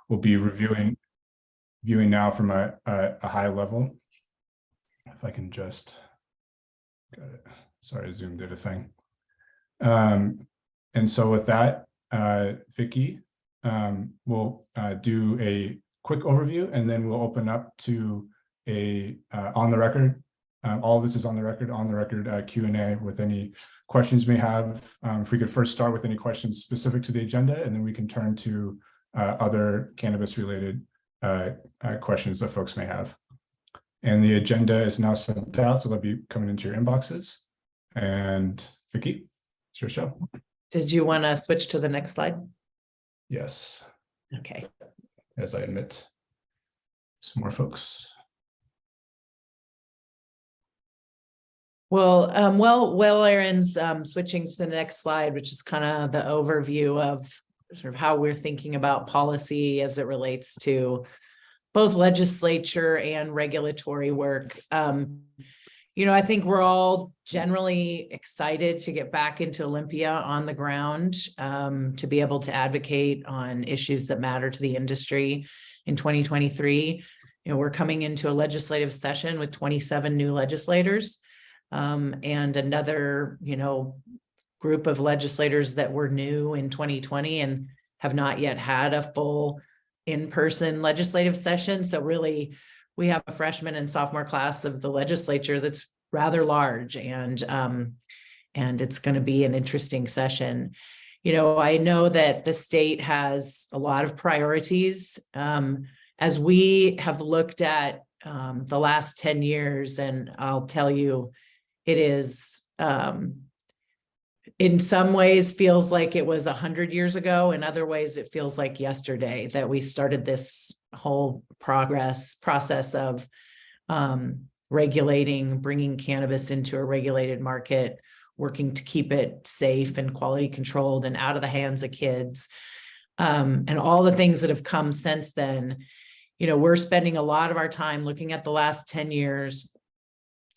we'll be viewing now from a high level. If I can just, got it. Sorry, Zoom did a thing. And so with that, Vicky, we'll do a quick overview, and then we'll open up to a on the record. All of this is on the record Q&A with any questions you may have. If we could first start with any questions specific to the agenda, and then we can turn to other cannabis related questions that folks may have. And the agenda is now sent out, so they'll be coming into your inboxes. And Vicky, it's your show. Did you want to switch to the next slide? Yes. Okay. As I admit some more folks. Well, while Aaron's switching to the next slide, which is kind of the overview of sort of how we're thinking about policy as it relates to both legislature and regulatory work. I think we're all generally excited to get back into Olympia on the ground, to be able to advocate on issues that matter to the industry in 2023. We're coming into a legislative session with 27 new legislators, and another, group of legislators that were new in 2020 and have not yet had a full in-person legislative session. So really, we have a freshman and sophomore class of the legislature that's rather large, and it's going to be an interesting session. I know that the state has a lot of priorities. As we have looked at the last 10 years, and I'll tell you, it is in some ways feels like it was 100 years ago. In other ways, it feels like yesterday that we started this whole process of regulating, bringing cannabis into a regulated market, working to keep it safe and quality controlled and out of the hands of kids, and all the things that have come since then. We're spending a lot of our time looking at the last 10 years,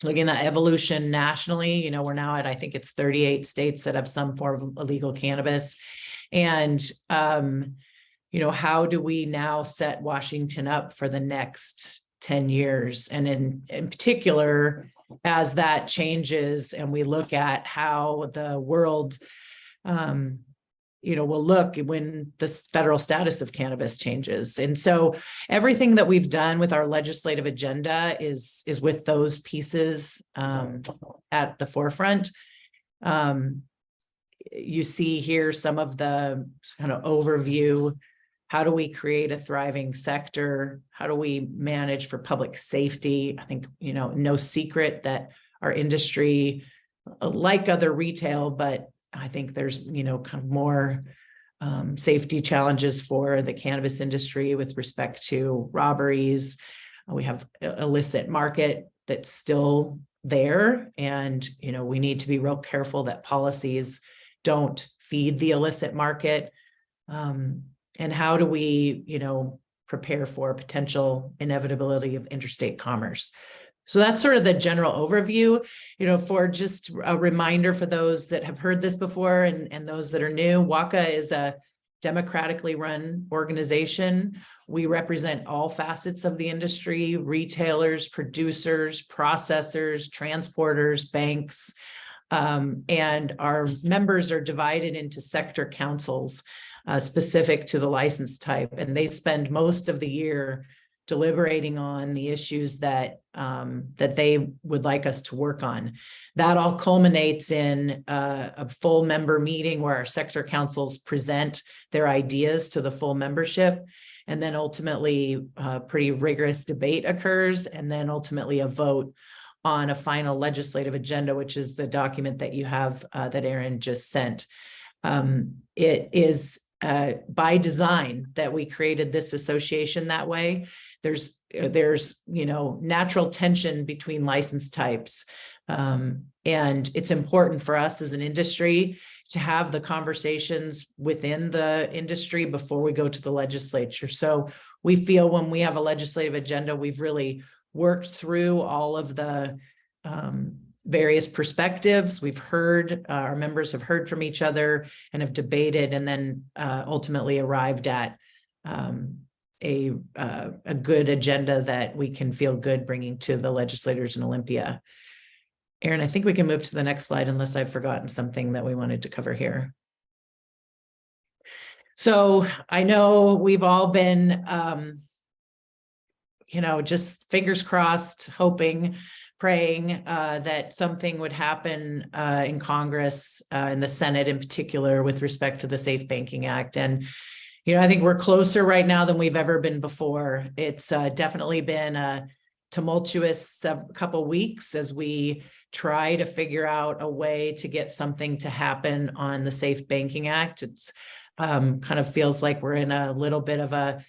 looking at evolution nationally. We're now at, I think it's 38 states that have some form of illegal cannabis. And, how do we now set Washington up for the next 10 years? And in particular, as that changes and we look at how the world, will look when the federal status of cannabis changes. And so everything that we've done with our legislative agenda is with those pieces at the forefront. You see here some of the kind of overview. How do we create a thriving sector? How do we manage for public safety? I think, no secret that our industry, like other retail, but I think there's, kind of more safety challenges for the cannabis industry with respect to robberies. We have illicit market that's still there. And, we need to be real careful that policies don't feed the illicit market. And how do we, prepare for potential inevitability of interstate commerce? So that's sort of the general overview, for just a reminder for those that have heard this before and those that are new. WACA is a democratically run organization. We represent all facets of the industry: retailers, producers, processors, transporters, banks, and our members are divided into sector councils specific to the license type, and they spend most of the year deliberating on the issues that they would like us to work on. That all culminates in a full member meeting where our sector councils present their ideas to the full membership. And then ultimately pretty rigorous debate occurs, and then ultimately a vote on a final legislative agenda, which is the document that you have that Aaron just sent. It is by design that we created this association that way. There's natural tension between license types, and it's important for us as an industry to have the conversations within the industry before we go to the legislature. So we feel when we have a legislative agenda, we've really worked through all of the various perspectives. We've heard, our members have heard from each other and have debated, and then ultimately arrived at a good agenda that we can feel good bringing to the legislators in Olympia. Aaron, I think we can move to the next slide unless I've forgotten something that we wanted to cover here. So I know we've all been, just fingers crossed, hoping, praying that something would happen in Congress, in the Senate in particular, with respect to the Safe Banking Act. And, I think we're closer right now than we've ever been before. It's definitely been a tumultuous couple weeks as we try to figure out a way to get something to happen on the Safe Banking Act. It's kind of feels like we're in a little bit of a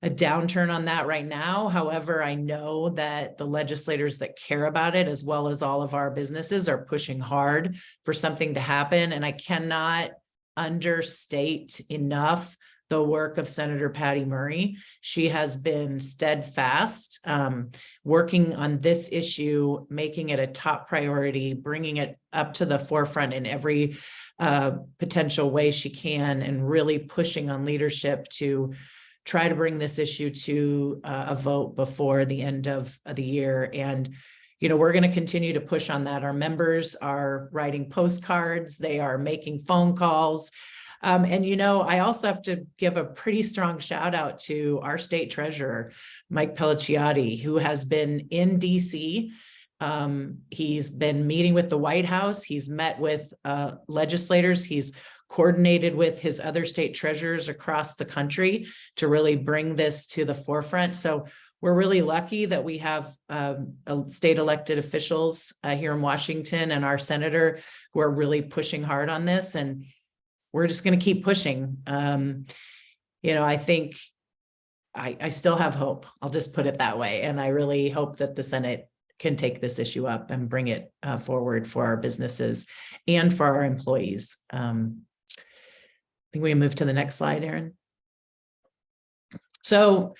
downturn on that right now. However, I know that the legislators that care about it, as well as all of our businesses, are pushing hard for something to happen. And I cannot understate enough the work of Senator Patty Murray. She has been steadfast, working on this issue, making it a top priority, bringing it up to the forefront in every potential way she can, and really pushing on leadership to try to bring this issue to a vote before the end of the year. And, we're going to continue to push on that. Our members are writing postcards. They are making phone calls. And, I also have to give a pretty strong shout out to our state treasurer, Mike Pelliciotti, who has been in DC. He's been meeting with the White House. He's met with legislators. He's coordinated with his other state treasurers across the country to really bring this to the forefront. So we're really lucky that we have state elected officials here in Washington and our senator who are really pushing hard on this. And we're just going to keep pushing. I think I still have hope. I'll just put it that way. And I really hope that the Senate can take this issue up and bring it forward for our businesses and for our employees. I think we can move to the next slide, Aaron. So,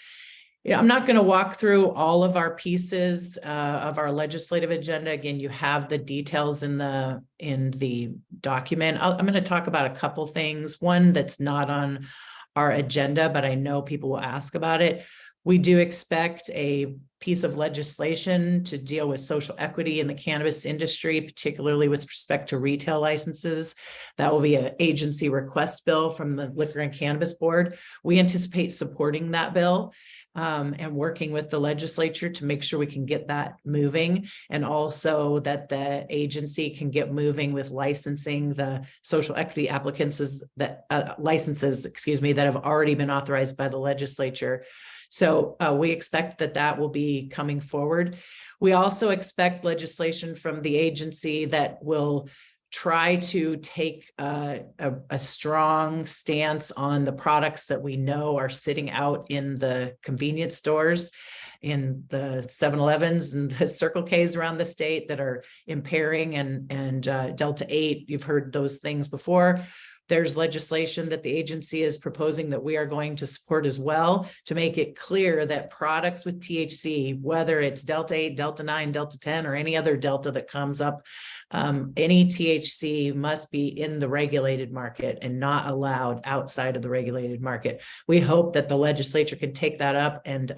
I'm not going to walk through all of our pieces of our legislative agenda. Again, you have the details in the document. I'm going to talk about a couple things. One that's not on our agenda, but I know people will ask about it. We do expect a piece of legislation to deal with social equity in the cannabis industry, particularly with respect to retail licenses. That will be an agency request bill from the Liquor and Cannabis Board. We anticipate supporting that bill and working with the legislature to make sure we can get that moving, and also that the agency can get moving with licensing the social equity applicants that licenses that have already been authorized by the legislature. So we expect that will be coming forward. We also expect legislation from the agency that will try to take a strong stance on the products that we know are sitting out in the convenience stores, in the 7-Elevens and the Circle K's around the state that are impairing, and Delta 8. You've heard those things before. There's legislation that the agency is proposing that we are going to support as well, to make it clear that products with THC, whether it's Delta 8, Delta 9, Delta 10, or any other Delta that comes up, any THC must be in the regulated market and not allowed outside of the regulated market. We hope that the legislature can take that up and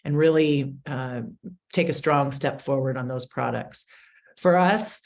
really take a strong step forward on those products. For us,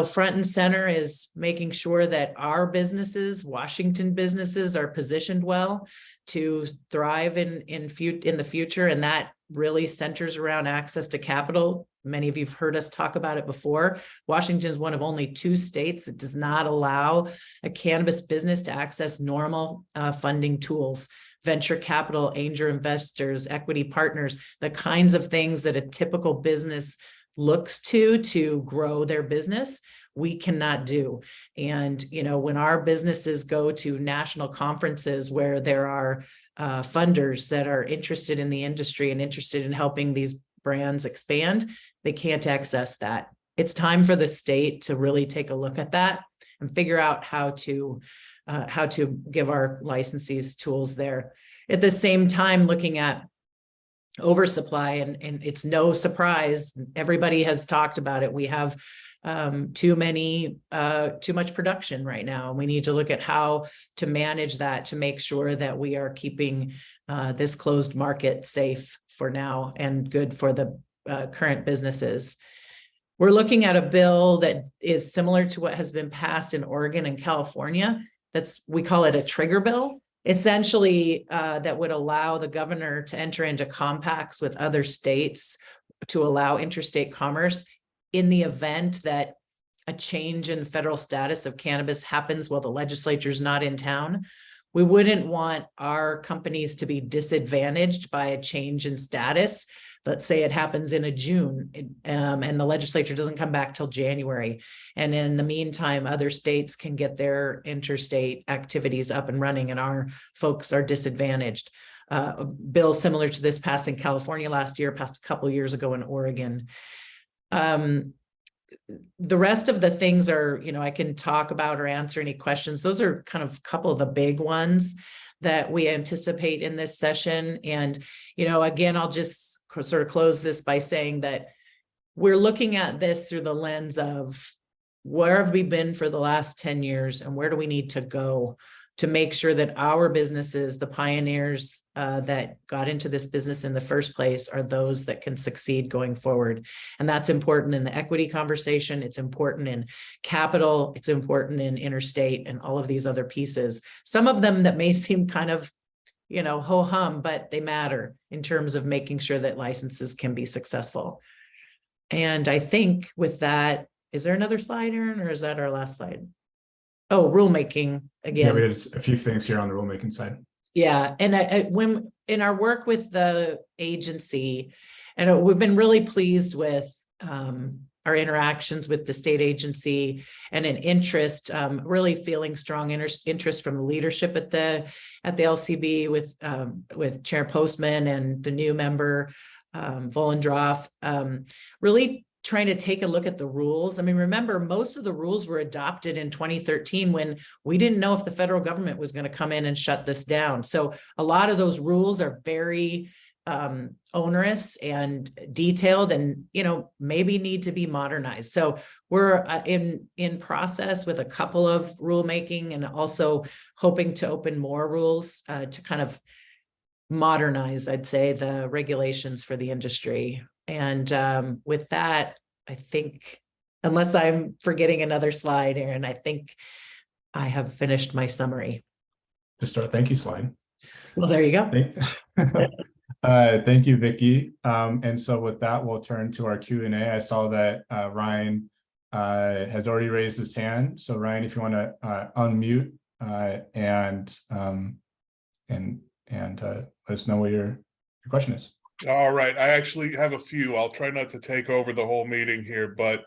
front and center is making sure that our businesses, Washington businesses, are positioned well to thrive in the future. And that really centers around access to capital. Many of you have heard us talk about it before. Washington is one of only 2 states that does not allow a cannabis business to access normal funding tools, venture capital, angel investors, equity partners, the kinds of things that a typical business looks to grow their business, we cannot do. And, when our businesses go to national conferences where there are funders that are interested in the industry and interested in helping these brands expand, they can't access that. It's time for the state to really take a look at that and figure out how to give our licensees tools there. At the same time, looking at oversupply, and it's no surprise, everybody has talked about it. We have too much production right now. And we need to look at how to manage that to make sure that we are keeping this closed market safe for now and good for the current businesses. We're looking at a bill that is similar to what has been passed in Oregon and California. We call it a trigger bill. Essentially, that would allow the governor to enter into compacts with other states to allow interstate commerce in the event that a change in federal status of cannabis happens while the legislature is not in town. We wouldn't want our companies to be disadvantaged by a change in status. Let's say it happens in June and the legislature doesn't come back till January. And in the meantime, other states can get their interstate activities up and running and our folks are disadvantaged. A bill similar to this passed in California last year, passed a couple of years ago in Oregon. The rest of the things are, I can talk about or answer any questions. Those are kind of a couple of the big ones that we anticipate in this session. And, again, I'll just sort of close this by saying that we're looking at this through the lens of where have we been for the last 10 years and where do we need to go to make sure that our businesses, the pioneers that got into this business in the first place, are those that can succeed going forward. And that's important in the equity conversation. It's important in capital. It's important in interstate and all of these other pieces. Some of them that may seem kind of ho-hum, but they matter in terms of making sure that licenses can be successful. And I think with that, is there another slide, Aaron, or is that our last slide? Oh, rulemaking again. Yeah, we had a few things here on the rulemaking side. Yeah, and when in our work with the agency, and we've been really pleased with our interactions with the state agency and an interest, really feeling strong interest from the leadership at the LCB with Chair Postman and the new member Volendroff, really trying to take a look at the rules. I mean, remember, most of the rules were adopted in 2013 when we didn't know if the federal government was going to come in and shut this down. So a lot of those rules are very onerous and detailed and, maybe need to be modernized. So we're in process with a couple of rulemaking and also hoping to open more rules to kind of modernize, I'd say, the regulations for the industry. And with that, I think, unless I'm forgetting another slide, Aaron, I think I have finished my summary. To start, thank you slide. Well, there you go. Thank you, Vicki. And so with that, we'll turn to our Q&A. I saw that Ryan has already raised his hand. So Ryan, if you want to unmute and let us know what your question is. All right. I actually have a few. I'll try not to take over the whole meeting here, but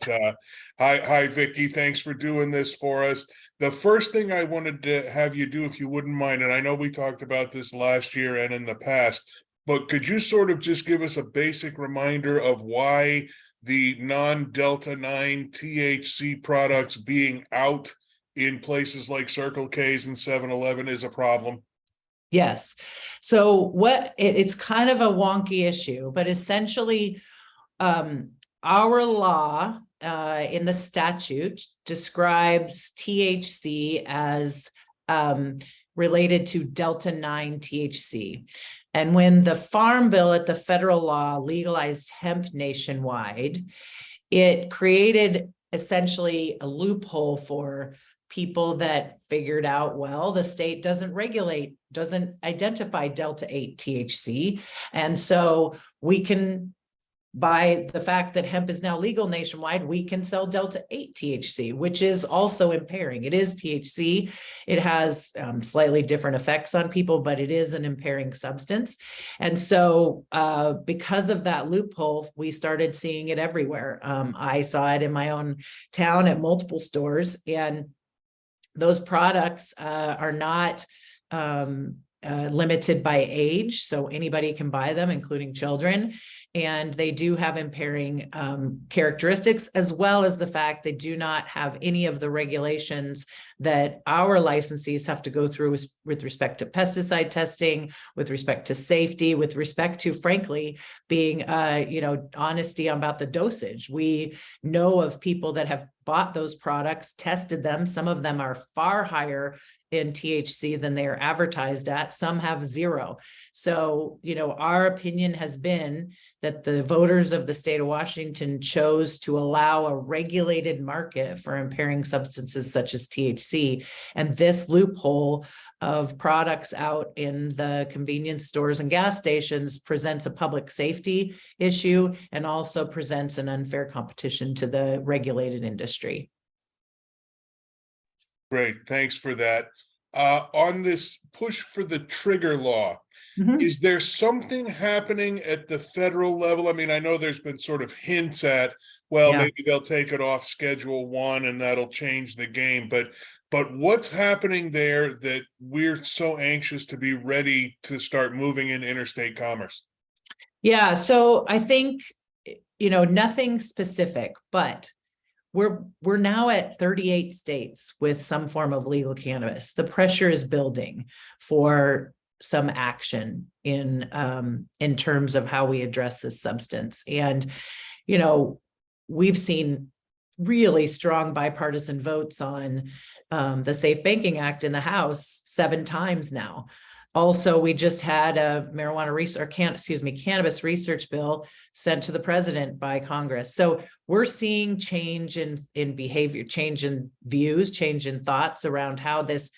hi, Vicki. Thanks for doing this for us. The first thing I wanted to have you do, if you wouldn't mind, and I know we talked about this last year and in the past, but could you sort of just give us a basic reminder of why the non-Delta 9 THC products being out in places like Circle K's and 7-Eleven is a problem? Yes. So it's kind of a wonky issue, but essentially our law in the statute describes THC as related to Delta 9 THC. And when the Farm Bill at the federal law legalized hemp nationwide, it created essentially a loophole for people that figured out, well, the state doesn't identify Delta 8 THC. And so we can, by the fact that hemp is now legal nationwide, we can sell Delta 8 THC, which is also impairing. It is THC. It has slightly different effects on people, but it is an impairing substance. And so because of that loophole, we started seeing it everywhere. I saw it in my own town at multiple stores, and those products are not limited by age, so anybody can buy them, including children. And they do have impairing characteristics, as well as the fact they do not have any of the regulations that our licensees have to go through with respect to pesticide testing, with respect to safety, with respect to, frankly, being, honesty about the dosage. We know of people that have bought those products, tested them. Some of them are far higher in THC than they are advertised at. Some have zero. So, our opinion has been that the voters of the state of Washington chose to allow a regulated market for impairing substances such as THC. And this loophole of products out in the convenience stores and gas stations presents a public safety issue and also presents an unfair competition to the regulated industry. Great, thanks for that. On this push for the trigger law, is there something happening at the federal level? I mean, I know there's been sort of hints at, well, maybe they'll take it off Schedule 1 and that'll change the game. But what's happening there that we're so anxious to be ready to start moving in interstate commerce? Yeah, so I think, nothing specific, but we're now at 38 states with some form of legal cannabis. The pressure is building for some action in terms of how we address this substance. And, we've seen really strong bipartisan votes on the Safe Banking Act in the House 7 times now. Also, we just had a cannabis research bill sent to the president by Congress. So we're seeing change in behavior, change in views, change in thoughts around how this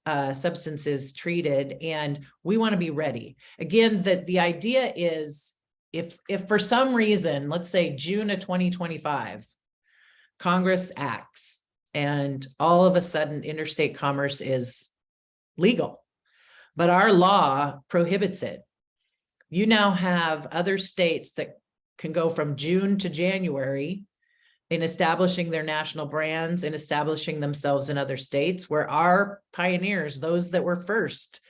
substance is treated, and we want to be ready. Again, the idea is if for some reason, let's say June of 2025, Congress acts and all of a sudden interstate commerce is legal, but our law prohibits it. You now have other states that can go from June to January in establishing their national brands and establishing themselves in other states, where our pioneers, those that were first,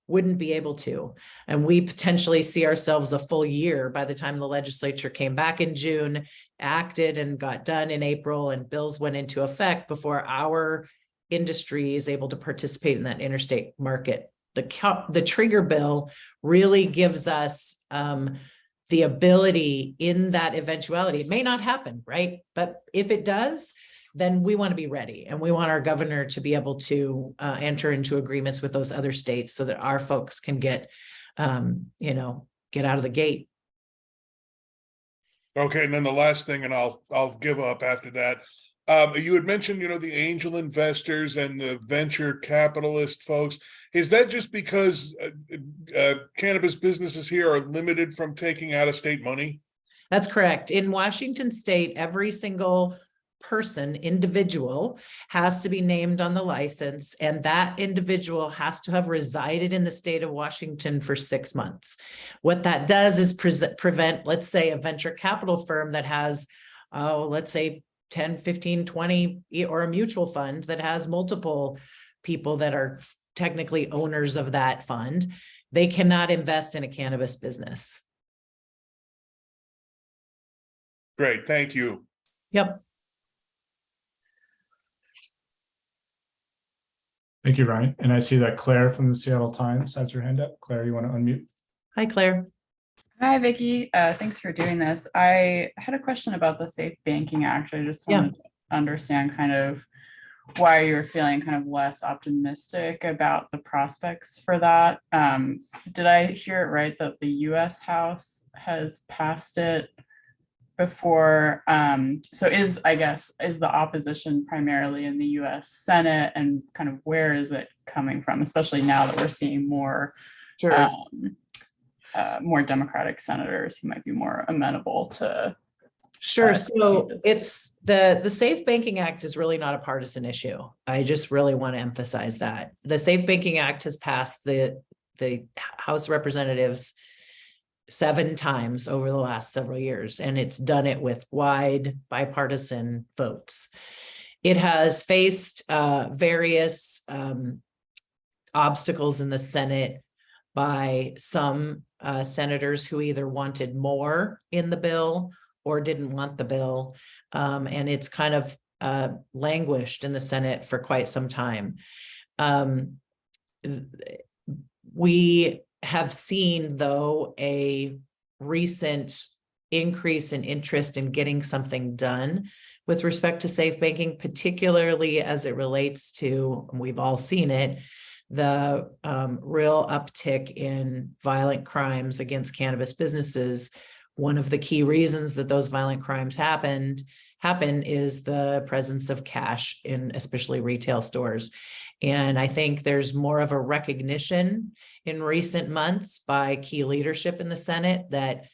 wouldn't be able to. And we potentially see ourselves a full year by the time the legislature came back in June, acted and got done in April, and bills went into effect before our industry is able to participate in that interstate market. The trigger bill really gives us the ability in that eventuality. It may not happen, right? But if it does, then we want to be ready, and we want our governor to be able to enter into agreements with those other states so that our folks can get out of the gate. Okay, and then the last thing, and I'll give up after that. You had mentioned, the angel investors and the venture capitalist folks. Is that just because cannabis businesses here are limited from taking out-of-state money? That's correct. In Washington state, every single individual has to be named on the license, and that individual has to have resided in the state of Washington for 6 months. What that does is prevent, let's say, a venture capital firm that has, let's say, 10, 15, 20, or a mutual fund that has multiple people that are technically owners of that fund. They cannot invest in a cannabis business. Great, thank you. Yep. Thank you, Ryan. And I see that Claire from the Seattle Times has her hand up. Claire, you want to unmute? Hi, Claire. Hi, Vicki. Thanks for doing this. I had a question about the Safe Banking Act. I just wanted to understand kind of why you're feeling kind of less optimistic about the prospects for that. Did I hear it right that the US House has passed it before? So is the opposition primarily in the US Senate, and kind of where is it coming from, especially now that we're seeing more more Democratic senators who might be more amenable to. Sure. So it's the Safe Banking Act is really not a partisan issue. I just really want to emphasize that. The Safe Banking Act has passed the House of Representatives 7 times over the last several years, and it's done it with wide bipartisan votes. It has faced various obstacles in the Senate by some senators who either wanted more in the bill or didn't want the bill. And it's kind of languished in the Senate for quite some time. We have seen, though, a recent increase in interest in getting something done with respect to safe banking, particularly as it relates to, and we've all seen it, the real uptick in violent crimes against cannabis businesses. One of the key reasons that those violent crimes happen is the presence of cash in especially retail stores. And I think there's more of a recognition in recent months by key leadership in the Senate that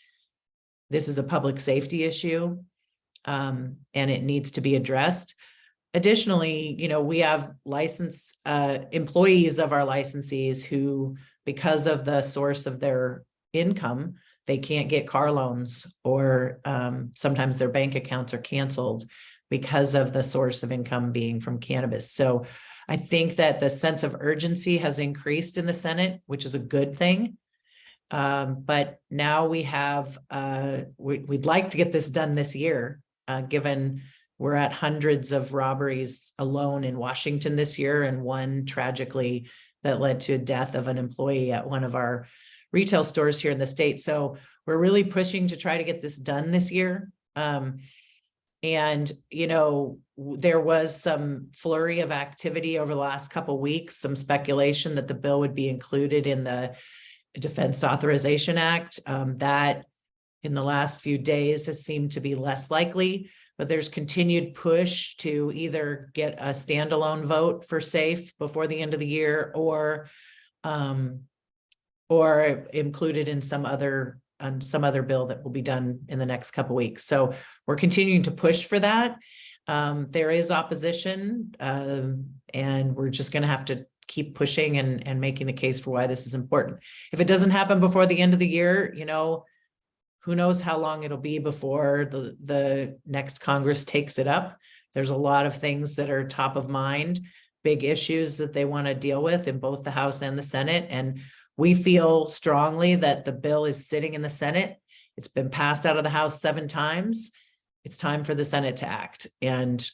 this is a public safety issue, and it needs to be addressed. Additionally, we have employees of our licensees who, because of the source of their income, they can't get car loans, or sometimes their bank accounts are canceled because of the source of income being from cannabis. So I think that the sense of urgency has increased in the Senate, which is a good thing. But now we have, we'd like to get this done this year, given we're at hundreds of robberies alone in Washington this year, and one tragically that led to a death of an employee at one of our retail stores here in the state. So we're really pushing to try to get this done this year. And, there was some flurry of activity over the last couple of weeks, some speculation that the bill would be included in the Defense Authorization Act. That in the last few days has seemed to be less likely, but there's continued push to either get a standalone vote for SAFE before the end of the year, or included in some other bill that will be done in the next couple of weeks. So we're continuing to push for that. There is opposition, and we're just going to have to keep pushing and making the case for why this is important. If it doesn't happen before the end of the year, who knows how long it'll be before the next Congress takes it up. There's a lot of things that are top of mind, big issues that they want to deal with in both the House and the Senate. And we feel strongly that the bill is sitting in the Senate. It's been passed out of the House 7 times. It's time for the Senate to act. And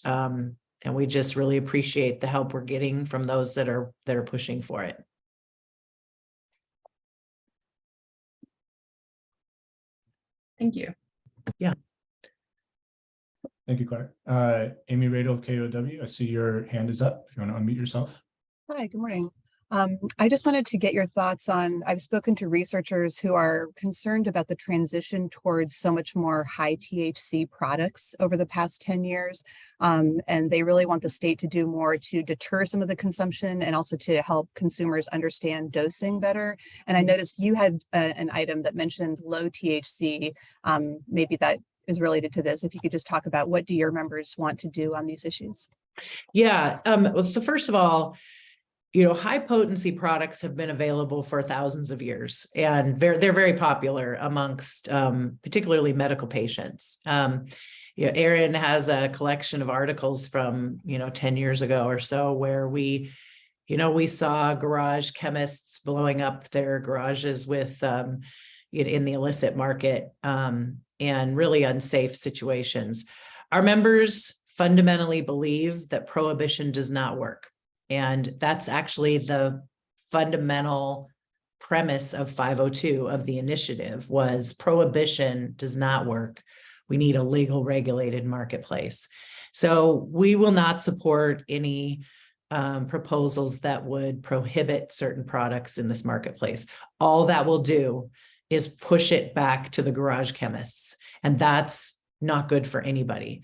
we just really appreciate the help we're getting from those that are pushing for it. Thank you. Yeah. Thank you, Claire. Amy Radel of KOW, I see your hand is up. If you want to unmute yourself. Hi, good morning. I just wanted to get your thoughts on, I've spoken to researchers who are concerned about the transition towards so much more high THC products over the past 10 years. And they really want the state to do more to deter some of the consumption and also to help consumers understand dosing better. And I noticed you had an item that mentioned low THC. Maybe that is related to this. If you could just talk about what do your members want to do on these issues? Yeah. Well, so first of all, high potency products have been available for thousands of years, and they're very popular amongst particularly medical patients. Erin has a collection of articles from 10 years ago or so where we saw garage chemists blowing up their garages with in the illicit market, and really unsafe situations. Our members fundamentally believe that prohibition does not work. And that's actually the fundamental premise of 502 of the initiative, was prohibition does not work. We need a legal regulated marketplace. So we will not support any proposals that would prohibit certain products in this marketplace. All that will do is push it back to the garage chemists, and that's not good for anybody.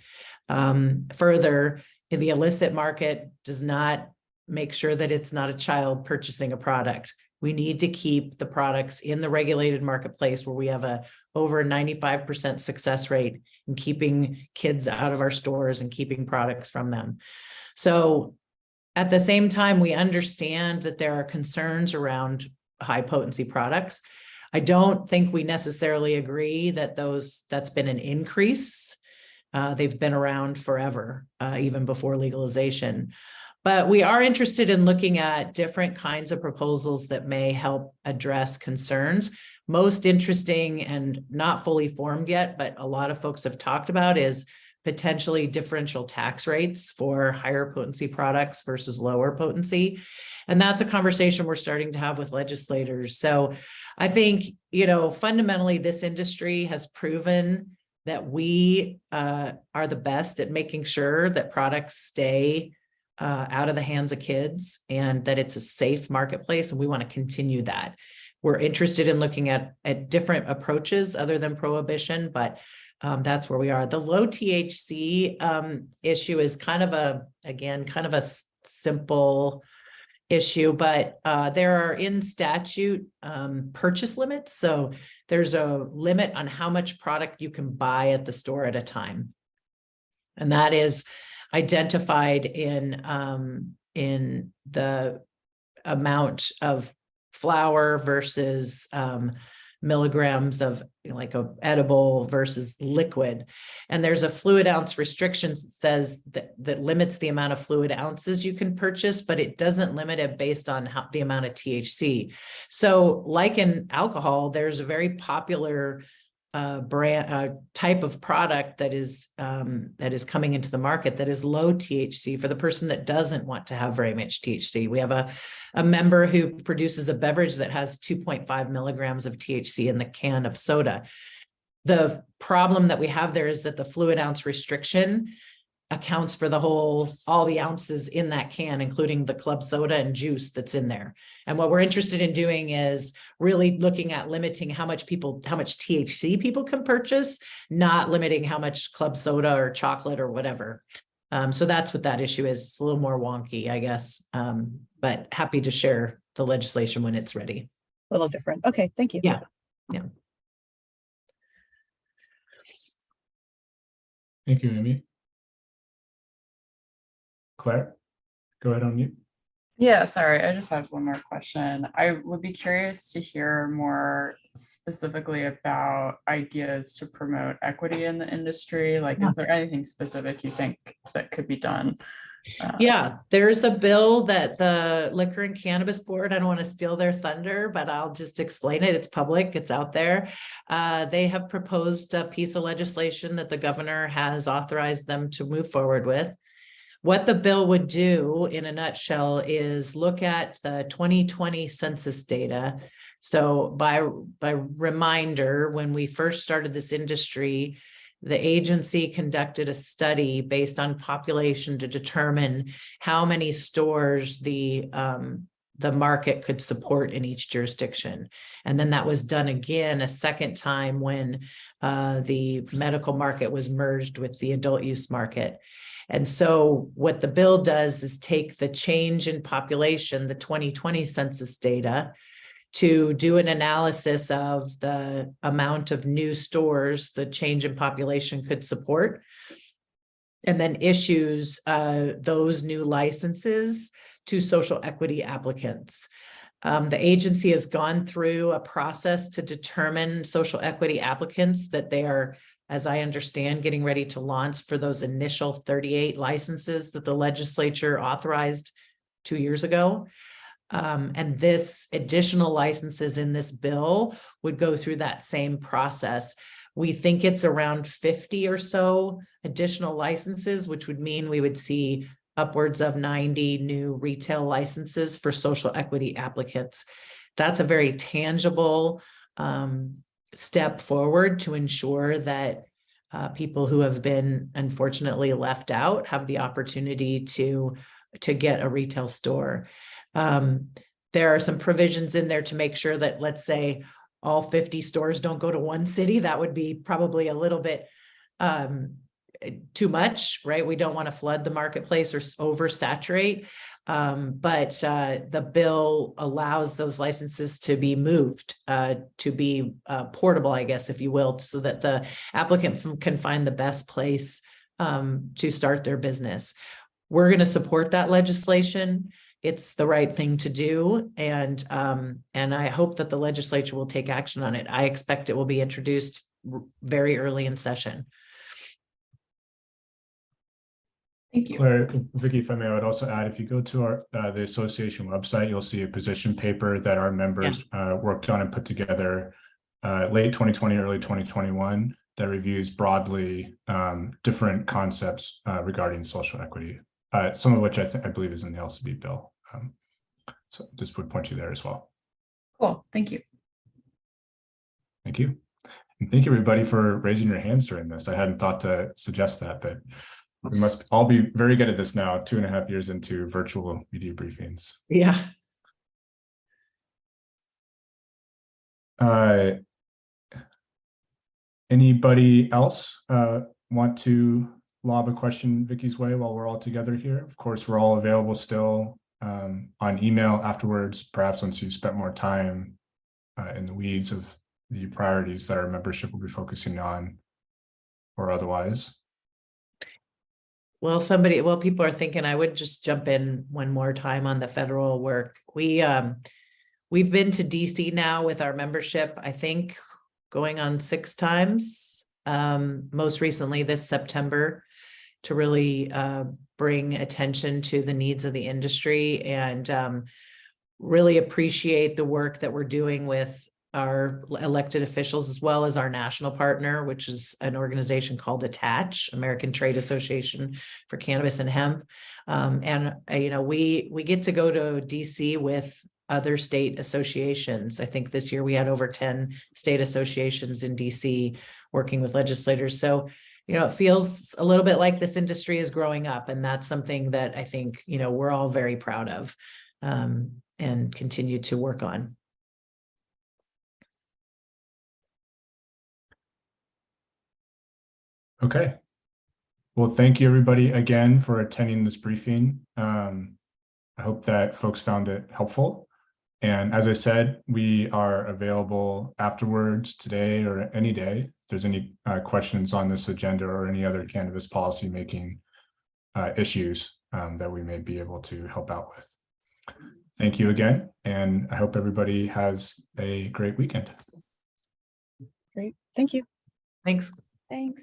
Further, in the illicit market does not make sure that it's not a child purchasing a product. We need to keep the products in the regulated marketplace where we have over 95% success rate in keeping kids out of our stores and keeping products from them. So at the same time, we understand that there are concerns around high potency products. I don't think we necessarily agree that that's been an increase. They've been around forever, even before legalization. But we are interested in looking at different kinds of proposals that may help address concerns. Most interesting and not fully formed yet, but a lot of folks have talked about is potentially differential tax rates for higher potency products versus lower potency. And that's a conversation we're starting to have with legislators. So I think, fundamentally, this industry has proven that we are the best at making sure that products stay out of the hands of kids and that it's a safe marketplace. And we want to continue that. We're interested in looking at different approaches other than prohibition, but that's where we are. The low THC issue is kind of a simple issue, but there are in statute purchase limits. So there's a limit on how much product you can buy at the store at a time. And that is identified in the amount of flour versus milligrams of like a edible versus liquid. And there's a fluid ounce restriction that says that limits the amount of fluid ounces you can purchase, but it doesn't limit it based on the amount of THC. So like in alcohol, there's a very popular brand type of product that is coming into the market that is low THC for the person that doesn't want to have very much THC. We have a member who produces a beverage that has 2.5 milligrams of THC in the can of soda. The problem that we have there is that the fluid ounce restriction accounts for all the ounces in that can, including the club soda and juice that's in there. And what we're interested in doing is really looking at limiting how much THC people can purchase, not limiting how much club soda or chocolate or whatever. So that's what that issue is. It's a little more wonky, I guess, but happy to share the legislation when it's ready. A little different. Okay, thank you. Yeah. Thank you, Amy. Claire, go ahead on mute. Yeah, sorry, I just have one more question. I would be curious to hear more specifically about ideas to promote equity in the industry. Like, is there anything specific you think that could be done? Yeah, there's a bill that the Liquor and Cannabis Board, I don't want to steal their thunder, but I'll just explain it. It's public, it's out there. They have proposed a piece of legislation that the governor has authorized them to move forward with. What the bill would do in a nutshell is look at the 2020 census data. So by reminder, when we first started this industry, the agency conducted a study based on population to determine how many stores the market could support in each jurisdiction. And then that was done again a second time when the medical market was merged with the adult use market. And so what the bill does is take the change in population, the 2020 census data, to do an analysis of the amount of new stores the change in population could support, and then issues those new licenses to social equity applicants. The agency has gone through a process to determine social equity applicants that they are, as I understand, getting ready to launch for those initial 38 licenses that the legislature authorized 2 years ago. And this additional licenses in this bill would go through that same process. We think it's around 50 or so additional licenses, which would mean we would see upwards of 90 new retail licenses for social equity applicants. That's a very tangible step forward to ensure that people who have been unfortunately left out have the opportunity to get a retail store. There are some provisions in there to make sure that, let's say, all 50 stores don't go to one city. That would be probably a little bit too much, right? We don't want to flood the marketplace or oversaturate. But the bill allows those licenses to be moved, to be portable, I guess, if you will, so that the applicant can find the best place to start their business. We're going to support that legislation. It's the right thing to do. And I hope that the legislature will take action on it. I expect it will be introduced very early in session. Thank you. Claire, Vicky, if I may, I would also add, if you go to our the association website, you'll see a position paper that our members worked on and put together late 2020, early 2021 that reviews broadly different concepts regarding social equity, some of which I believe is in the LCB bill. So just would point you there as well. Cool. Thank you. Thank you. And thank you, everybody, for raising your hands during this. I hadn't thought to suggest that, but we must all be very good at this now, 2.5 years into virtual media briefings. Yeah. Anybody else want to lob a question Vicky's way while we're all together here? Of course, we're all available still on email afterwards, perhaps once you've spent more time in the weeds of the priorities that our membership will be focusing on, or otherwise. Well, people are thinking I would just jump in one more time on the federal work. We've been to DC now with our membership, I think going on 6 times, most recently this September, to really bring attention to the needs of the industry and really appreciate the work that we're doing with our elected officials, as well as our national partner, which is an organization called ATTACH, American Trade Association for Cannabis and Hemp. We get to go to DC with other state associations. I think this year we had over 10 state associations in DC working with legislators. So, it feels a little bit like this industry is growing up, and that's something that I think, we're all very proud of and continue to work on. Okay. Well, thank you everybody again for attending this briefing. I hope that folks found it helpful. And as I said, we are available afterwards today or any day. If there's any questions on this agenda or any other cannabis policy making issues that we may be able to help out with. Thank you again. And I hope everybody has a great weekend. Great. Thank you. Thanks. Thanks.